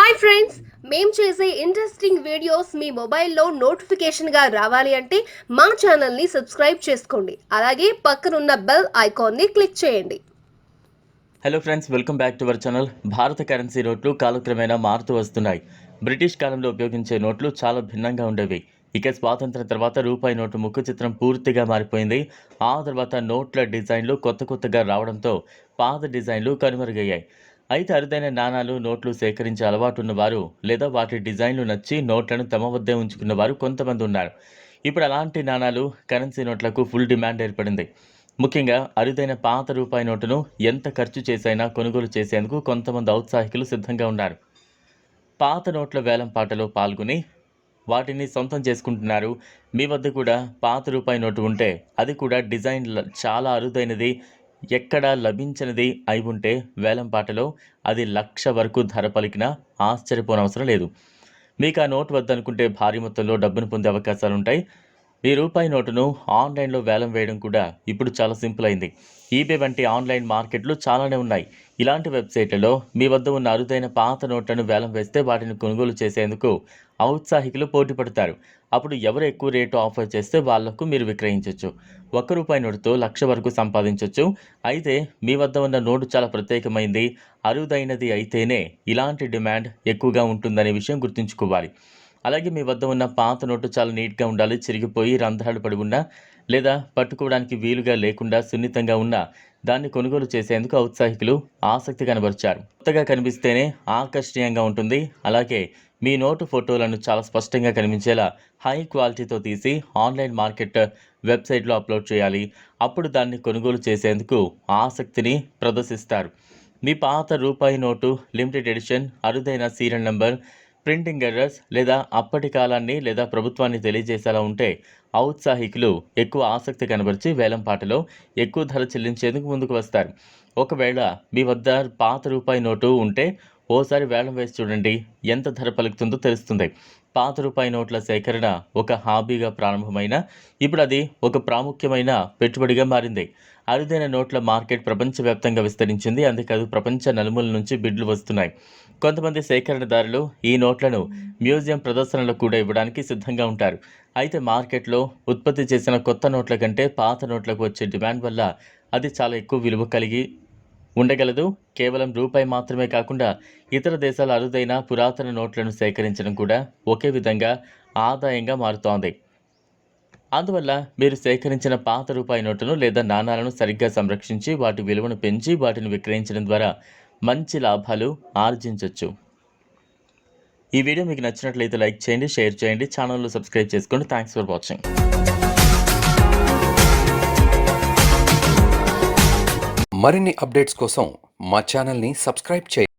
Hi friends, మేము చేసే interesting videos మీ మొబైల్లో నోటిఫికేషన్గా రావాలి అంటే మా ఛానల్ని సబ్స్క్రైబ్ చేసుకోండి. అలాగే పక్కనున్న బెల్ ఐకాన్ని క్లిక్ చేయండి. Hello friends, welcome back to our channel. భారత కరెన్సీ నోట్లు కాలక్రమేణా మారుతూ వస్తున్నాయి. బ్రిటిష్ కాలంలో ఉపయోగించే నోట్లు చాలా భిన్నంగా ఉండేవి. ఇక స్వాతంత్రం తర్వాత రూపాయి నోటు ముఖ చిత్రం పూర్తిగా మారిపోయింది. ఆ తర్వాత నోట్ల డిజైన్లు కొత్తగా రావడంతో పాత డిజైన్లు కనుమరుగయ్యాయి. అయితే అరుదైన నాణాలు, నోట్లు సేకరించే అలవాటు ఉన్నవారు లేదా వాటి డిజైన్లు నచ్చి నోట్లను తమ వద్దే ఉంచుకున్నవారు కొంతమంది ఉన్నారు. ఇప్పుడు అలాంటి నాణాలు, కరెన్సీ నోట్లకు ఫుల్ డిమాండ్ ఏర్పడింది. ముఖ్యంగా అరుదైన పాత రూపాయి నోటును ఎంత ఖర్చు చేసైనా కొనుగోలు చేసేందుకు కొంతమంది ఔత్సాహికులు సిద్ధంగా ఉన్నారు. పాత నోట్ల వేలం పాటలో పాల్గొని వాటిని సొంతం చేసుకుంటున్నారు. మీ వద్ద కూడా పాత రూపాయి నోటు ఉంటే, అది కూడా డిజైన్ చాలా అరుదైనది, ఎక్కడా లభించనిది అయి ఉంటే వేలం పాటలో అది 1,00,000 వరకు ధర పలికినా ఆశ్చర్యపోనవసరం లేదు. మీకు ఆ నోటు వద్దనుకుంటే భారీ మొత్తంలో డబ్బును పొందే అవకాశాలుంటాయి. ఈ రూపాయి నోటును ఆన్లైన్లో వేలం వేయడం కూడా ఇప్పుడు చాలా సింపుల్ అయింది. ఈబే వంటి ఆన్లైన్ మార్కెట్లు చాలానే ఉన్నాయి. ఇలాంటి వెబ్సైట్లలో మీ వద్ద ఉన్న అరుదైన పాత నోట్లను వేలం వేస్తే వాటిని కొనుగోలు చేసేందుకు ఔత్సాహికులు పోటీ పడతారు. అప్పుడు ఎవరు ఎక్కువ రేటు ఆఫర్ చేస్తే వాళ్లకు మీరు విక్రయించవచ్చు. ₹1 నోటుతో 1,00,000 వరకు సంపాదించవచ్చు. అయితే మీ వద్ద ఉన్న నోటు చాలా ప్రత్యేకమైంది, అరుదైనది అయితేనే ఇలాంటి డిమాండ్ ఎక్కువగా ఉంటుందనే విషయం గుర్తుంచుకోవాలి. అలాగే మీ వద్ద ఉన్న పాత నోటు చాలా నీట్గా ఉండాలి. చిరిగిపోయి రంధ్రాలు పడి ఉన్నా లేదా పట్టుకోవడానికి వీలుగా లేకుండా సున్నితంగా ఉన్న దాన్ని కొనుగోలు చేసేందుకు ఔత్సాహికులు ఆసక్తి కనబరిచారు. కొత్తగా కనిపిస్తేనే ఆకర్షణీయంగా ఉంటుంది. అలాగే మీ నోటు ఫోటోలను చాలా స్పష్టంగా కనిపించేలా హై క్వాలిటీతో తీసి ఆన్లైన్ మార్కెట్ వెబ్సైట్లో అప్లోడ్ చేయాలి. అప్పుడు దాన్ని కొనుగోలు చేసేందుకు ఆసక్తిని ప్రదర్శిస్తారు. మీ పాత రూపాయి నోటు లిమిటెడ్ ఎడిషన్, అరుదైన సీరియల్ నెంబర్, ప్రింటింగ్ ఎర్రర్స్ లేదా అప్పటి కాలాన్ని లేదా ప్రభుత్వాన్ని తెలియజేసేలా ఉంటే ఔత్సాహికులు ఎక్కువ ఆసక్తి కనబరిచి వేలం పాటలో ఎక్కువ ధర చెల్లించేందుకు ముందుకు వస్తారు. ఒకవేళ మీ వద్ద పాత రూపాయి నోటు ఉంటే ఓసారి వేలం వేసి చూడండి, ఎంత ధర పలుకుతుందో తెలుస్తుంది. పాత రూపాయి నోట్ల సేకరణ ఒక హాబీగా ప్రారంభమైన ఇప్పుడు అది ఒక ప్రాముఖ్యమైన పెట్టుబడిగా మారింది. అరుదైన నోట్ల మార్కెట్ ప్రపంచవ్యాప్తంగా విస్తరించింది. అంతేకాదు ప్రపంచ నలుమూల నుంచి బిడ్లు వస్తున్నాయి. కొంతమంది సేకరణదారులు ఈ నోట్లను మ్యూజియం ప్రదర్శనలకు కూడా ఇవ్వడానికి సిద్ధంగా ఉంటారు. అయితే మార్కెట్లో ఉత్పత్తి చేసిన కొత్త నోట్ల కంటే పాత నోట్లకు వచ్చే డిమాండ్ వల్ల అది చాలా ఎక్కువ విలువ కలిగి ఉండగలదు. కేవలం రూపాయి మాత్రమే కాకుండా ఇతర దేశాల అరుదైన పురాతన నోట్లను సేకరించడం కూడా ఒకే విధంగా ఆదాయంగా మారుతోంది. అందువల్ల మీరు సేకరించిన పాత రూపాయి నోటును లేదా నాణాలను సరిగ్గా సంరక్షించి వాటి విలువను పెంచి వాటిని విక్రయించడం ద్వారా మంచి లాభాలు ఆర్జించవచ్చు. ఈ వీడియో మీకు నచ్చినట్లయితే లైక్ చేయండి, షేర్ చేయండి, ఛానల్ను సబ్స్క్రైబ్ చేసుకోండి. Thanks for watching. మరిన్ని అప్డేట్స్ కోసం మా ఛానల్ని సబ్స్క్రైబ్ చేయండి.